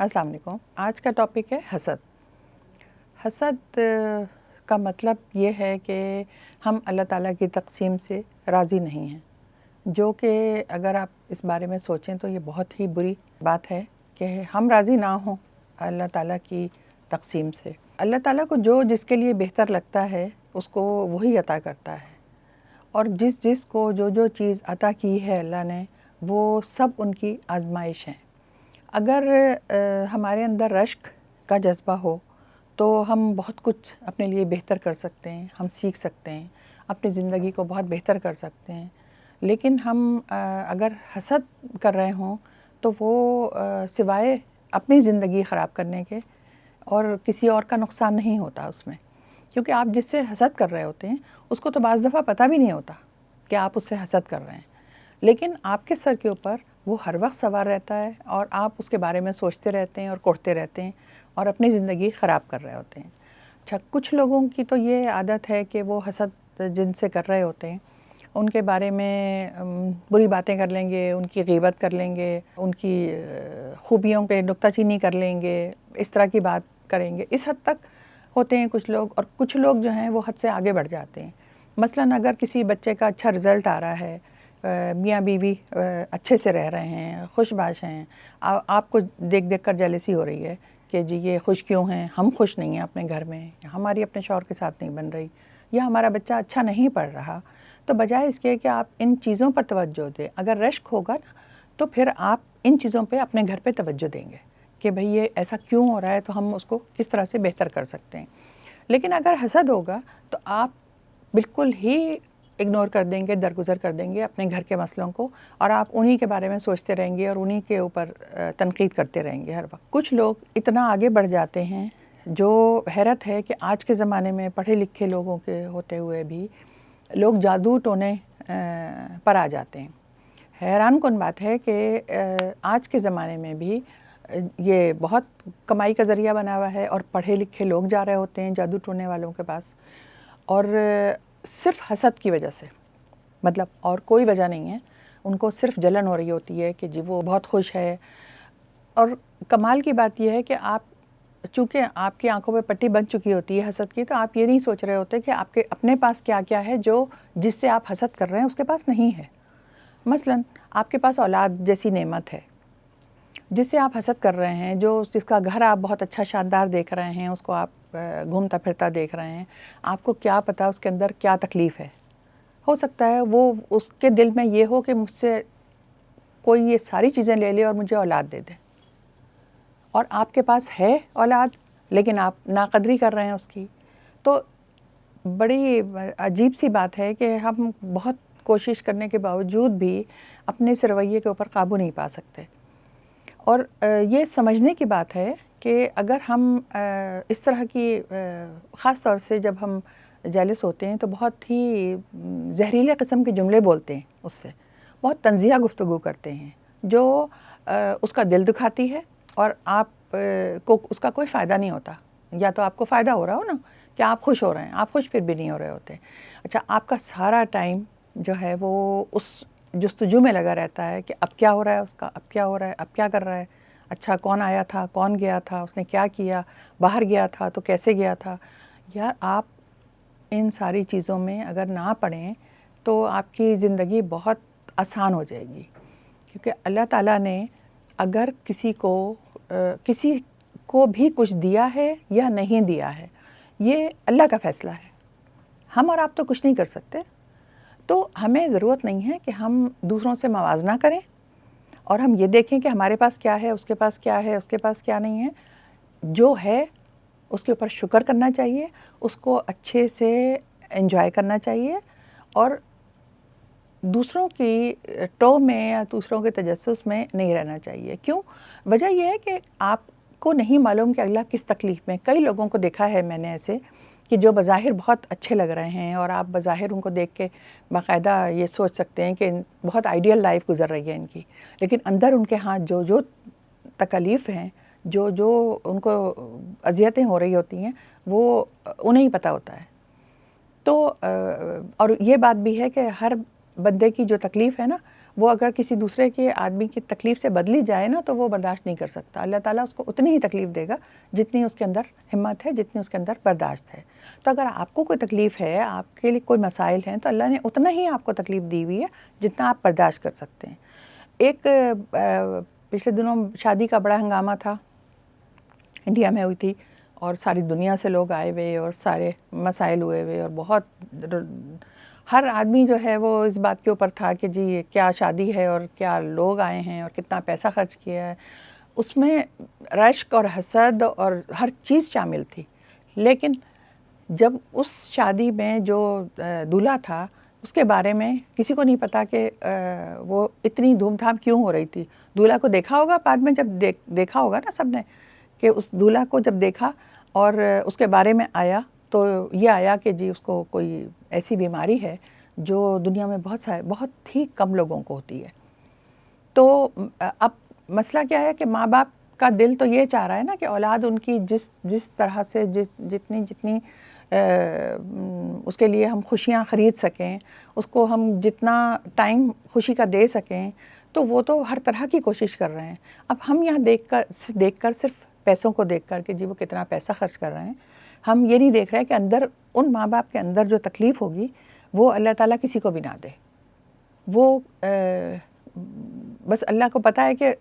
अस्सलाम वालेकुम। आज का टॉपिक है हसद। हसद का मतलब ये है कि हम अल्लाह ताला की तक़सीम से राज़ी नहीं हैं, जो कि अगर आप इस बारे में सोचें तो ये बहुत ही बुरी बात है कि हम राज़ी ना हों अल्लाह ताला की तक़सीम से। अल्लाह ताला को जो जिसके लिए बेहतर लगता है उसको वही अता करता है, और जिस को जो चीज़ अता की है अल्लाह ने, वो सब उनकी आज़माइश हैं। अगर हमारे अंदर रश्क का जज्बा हो तो हम बहुत कुछ अपने लिए बेहतर कर सकते हैं, हम सीख सकते हैं, अपनी ज़िंदगी को बहुत बेहतर कर सकते हैं। लेकिन हम अगर हसद कर रहे हों तो वो सिवाय अपनी ज़िंदगी ख़राब करने के और किसी और का नुकसान नहीं होता उसमें, क्योंकि आप जिससे हसद कर रहे होते हैं उसको तो बाज़ दफ़ा पता भी नहीं होता कि आप उससे हसद कर रहे हैं, लेकिन आपके सर के ऊपर वो हर वक्त सवार रहता है और आप उसके बारे में सोचते रहते हैं और कोसते रहते हैं और अपनी ज़िंदगी ख़राब कर रहे होते हैं। अच्छा, कुछ लोगों की तो ये आदत है कि वो हसद जिनसे कर रहे होते हैं उनके बारे में बुरी बातें कर लेंगे, उनकी ग़ीबत कर लेंगे, उनकी खूबियों पे नुक्ताचीनी कर लेंगे, इस तरह की बात करेंगे। इस हद तक होते हैं कुछ लोग, और कुछ लोग जो हैं वो हद से आगे बढ़ जाते हैं। मसलन अगर किसी बच्चे का अच्छा रिज़ल्ट आ रहा है, मियाँ बीवी अच्छे से रह रहे हैं, खुशबाश हैं, आपको देख देख कर जेलसी हो रही है कि जी ये खुश क्यों हैं, हम खुश नहीं हैं अपने घर में, हमारी अपने शौहर के साथ नहीं बन रही, या हमारा बच्चा अच्छा नहीं पढ़ रहा, तो बजाय इसके कि आप इन चीज़ों पर तवज्जो दें, अगर रश्क होगा ना तो फिर आप इन चीज़ों पे अपने घर पे तवज्जो देंगे कि भाई ये ऐसा क्यों हो रहा है, तो हम उसको किस तरह से बेहतर कर सकते हैं। लेकिन अगर हसद होगा तो आप बिल्कुल ही इग्नोर कर देंगे, दरगुज़र कर देंगे अपने घर के मसलों को, और आप उन्हीं के बारे में सोचते रहेंगे और उन्हीं के ऊपर तनकीद करते रहेंगे हर वक्त। कुछ लोग इतना आगे बढ़ जाते हैं, जो हैरत है कि आज के ज़माने में पढ़े लिखे लोगों के होते हुए भी लोग जादू टोने पर आ जाते हैं। हैरान कुन बात है कि आज के ज़माने में भी ये बहुत कमाई का ज़रिया बना हुआ है, और पढ़े लिखे लोग जा रहे होते हैं जादू टोने वालों के पास, और सिर्फ़ हसद की वजह से, मतलब और कोई वजह नहीं है, उनको सिर्फ़ जलन हो रही होती है कि जी वो बहुत खुश है। और कमाल की बात यह है कि आप, चूँकि आपकी आंखों पे पट्टी बन चुकी होती है हसद की, तो आप ये नहीं सोच रहे होते कि आपके अपने पास क्या क्या है जो जिससे आप हसद कर रहे हैं उसके पास नहीं है। मसलन आपके पास औलाद जैसी नेमत है जिससे आप हसद कर रहे हैं, जो जिसका घर आप बहुत अच्छा शानदार देख रहे हैं, उसको आप घूमता फिरता देख रहे हैं, आपको क्या पता उसके अंदर क्या तकलीफ़ है। हो सकता है वो उसके दिल में ये हो कि मुझसे कोई ये सारी चीज़ें ले ले और मुझे औलाद दे दे, और आपके पास है औलाद लेकिन आप नाक़दरी कर रहे हैं उसकी। तो बड़ी अजीब सी बात है कि हम बहुत कोशिश करने के बावजूद भी अपने इस रवैये के ऊपर काबू नहीं पा सकते। और ये समझने की बात है कि अगर हम इस तरह की ख़ास तौर से जब हम जेलस होते हैं तो बहुत ही जहरीले किस्म के जुमले बोलते हैं, उससे बहुत तंज़िया गुफ्तगू करते हैं जो उसका दिल दुखाती है, और आप को उसका कोई फ़ायदा नहीं होता। या तो आपको फ़ायदा हो रहा हो ना कि आप खुश हो रहे हैं, आप खुश फिर भी नहीं हो रहे होते। अच्छा, आपका सारा टाइम जो है वो उस जुस्तजू में लगा रहता है कि अब क्या हो रहा है उसका, अब क्या हो रहा है, अब क्या कर रहा है, अच्छा कौन आया था, कौन गया था, उसने क्या किया, बाहर गया था तो कैसे गया था। यार, आप इन सारी चीज़ों में अगर ना पड़ें तो आपकी ज़िंदगी बहुत आसान हो जाएगी, क्योंकि अल्लाह ताला ने अगर किसी को भी कुछ दिया है या नहीं दिया है, ये अल्लाह का फ़ैसला है। हम और आप तो कुछ नहीं कर सकते। तो हमें ज़रूरत नहीं है कि हम दूसरों से मवाज़ना करें और हम ये देखें कि हमारे पास क्या है, उसके पास क्या है, उसके पास क्या नहीं है। जो है उसके ऊपर शुक्र करना चाहिए, उसको अच्छे से एंजॉय करना चाहिए, और दूसरों की टो में या दूसरों के तजस्सुस में नहीं रहना चाहिए। क्यों? वजह यह है कि आपको नहीं मालूम कि अगला किस तकलीफ़ में। कई लोगों को देखा है मैंने ऐसे कि जो बज़ाहिर बहुत अच्छे लग रहे हैं, और आप बज़ाहिर उनको देख के बाकायदा ये सोच सकते हैं कि बहुत आइडियल लाइफ गुज़र रही है इनकी, लेकिन अंदर उनके हाथ जो तकलीफ़ हैं, जो उनको अज़ियतें हो रही होती हैं, वो उन्हें ही पता होता है। तो और ये बात भी है कि हर बंदे की जो तकलीफ़ है ना, وہ اگر کسی دوسرے کے آدمی کی تکلیف سے بدلی جائے نا تو وہ برداشت نہیں کر سکتا. اللہ تعالیٰ اس کو اتنی ہی تکلیف دے گا جتنی اس کے اندر ہمت ہے, جتنی اس کے اندر برداشت ہے. تو اگر آپ کو کوئی تکلیف ہے, آپ کے لیے کوئی مسائل ہیں, تو اللہ نے اتنا ہی آپ کو تکلیف دی ہوئی ہے جتنا آپ برداشت کر سکتے ہیں. ایک پچھلے دنوں شادی کا بڑا ہنگامہ تھا, انڈیا میں ہوئی تھی, اور ساری دنیا سے لوگ آئے ہوئے اور سارے مسائل ہوئے ہوئے, اور بہت ہر آدمی جو ہے وہ اس بات کے اوپر تھا کہ جی کیا شادی ہے اور کیا لوگ آئے ہیں اور کتنا پیسہ خرچ کیا ہے. اس میں رشک اور حسد اور ہر چیز شامل تھی. لیکن جب اس شادی میں جو دولہا تھا اس کے بارے میں کسی کو نہیں پتا کہ وہ اتنی دھوم دھام کیوں ہو رہی تھی. دولہا کو دیکھا ہوگا بعد میں, جب دیکھا ہوگا نا سب نے کہ اس دولہا کو جب دیکھا اور اس کے بارے میں آیا تو یہ آیا کہ جی اس کو کوئی ایسی بیماری ہے جو دنیا میں بہت ہی کم لوگوں کو ہوتی ہے. تو اب مسئلہ کیا ہے کہ ماں باپ کا دل تو یہ چاہ رہا ہے نا کہ اولاد ان کی جس طرح سے جتنی اس کے لیے ہم خوشیاں خرید سکیں, اس کو ہم جتنا ٹائم خوشی کا دے سکیں, تو وہ تو ہر طرح کی کوشش کر رہے ہیں. اب ہم یہاں دیکھ کر صرف پیسوں کو دیکھ کر کہ جی وہ کتنا پیسہ خرچ کر رہے ہیں, ہم یہ نہیں دیکھ رہے کہ اندر ان ماں باپ کے اندر جو تکلیف ہوگی وہ اللہ تعالیٰ کسی کو بھی نہ دے. وہ بس اللہ کو پتہ ہے کہ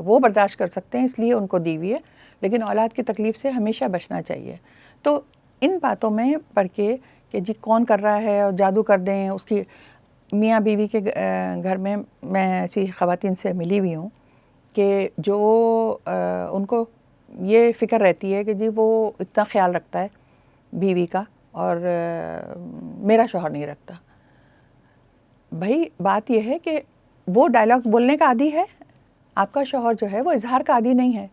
وہ برداشت کر سکتے ہیں, اس لیے ان کو دی ہوئی ہے, لیکن اولاد کی تکلیف سے ہمیشہ بچنا چاہیے. تو ان باتوں میں پڑھ کے کہ جی کون کر رہا ہے اور جادو کر دیں, اس کی میاں بیوی کے گھر میں ایسی خواتین سے ملی ہوئی ہوں کہ جو ان کو یہ فکر رہتی ہے کہ جی وہ اتنا خیال رکھتا ہے بیوی کا اور میرا شوہر نہیں رکھتا. بھائی بات یہ ہے کہ وہ ڈائلاگ بولنے کا عادی ہے, آپ کا شوہر جو ہے وہ اظہار کا عادی نہیں ہے.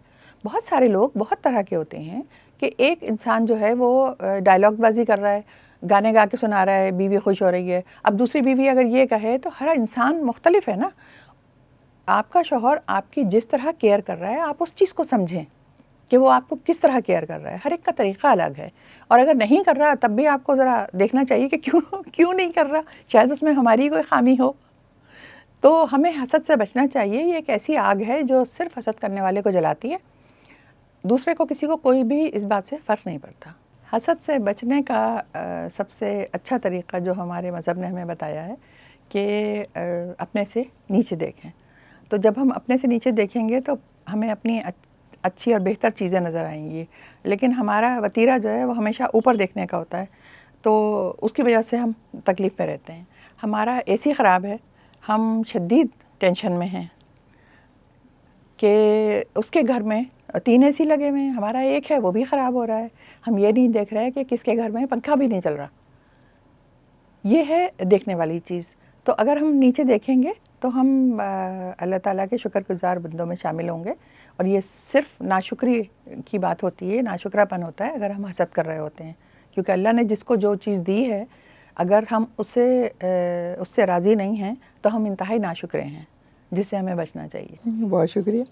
بہت سارے لوگ بہت طرح کے ہوتے ہیں کہ ایک انسان جو ہے وہ ڈائلاگ بازی کر رہا ہے, گانے گا کے سنا رہا ہے, بیوی خوش ہو رہی ہے. اب دوسری بیوی اگر یہ کہے تو ہر انسان مختلف ہے نا. آپ کا شوہر آپ کی جس طرح کیئر کر رہا ہے آپ اس چیز کو سمجھیں کہ وہ آپ کو کس طرح کیئر کر رہا ہے. ہر ایک کا طریقہ الگ ہے, اور اگر نہیں کر رہا تب بھی آپ کو ذرا دیکھنا چاہیے کہ کیوں نہیں کر رہا, شاید اس میں ہماری کوئی خامی ہو. تو ہمیں حسد سے بچنا چاہیے. یہ ایک ایسی آگ ہے جو صرف حسد کرنے والے کو جلاتی ہے, دوسرے کو کسی کو کوئی بھی اس بات سے فرق نہیں پڑتا. حسد سے بچنے کا سب سے اچھا طریقہ جو ہمارے مذہب نے ہمیں بتایا ہے کہ اپنے سے نیچے دیکھیں. تو جب ہم اپنے سے نیچے دیکھیں گے تو ہمیں اپنی اچھی اور بہتر چیزیں نظر آئیں گی, لیکن ہمارا وتیرہ جو ہے وہ ہمیشہ اوپر دیکھنے کا ہوتا ہے, تو اس کی وجہ سے ہم تکلیف میں رہتے ہیں. ہمارا اے سی خراب ہے, ہم شدید ٹینشن میں ہیں کہ اس کے گھر میں 3 اے سی لگے ہوئے ہیں, ہمارا ایک ہے وہ بھی خراب ہو رہا ہے. ہم یہ نہیں دیکھ رہے کہ کس کے گھر میں پنکھا بھی نہیں چل رہا. یہ ہے دیکھنے والی چیز. تو اگر ہم نیچے دیکھیں گے تو ہم اللہ تعالیٰ کے شکر گزار بندوں میں شامل ہوں گے. اور یہ صرف ناشکری کی بات ہوتی ہے, ناشکرا پن ہوتا ہے اگر ہم حسد کر رہے ہوتے ہیں, کیونکہ اللہ نے جس کو جو چیز دی ہے اگر ہم اس سے راضی نہیں ہیں تو ہم انتہائی ناشکرے ہیں, جس سے ہمیں بچنا چاہیے. بہت شکریہ.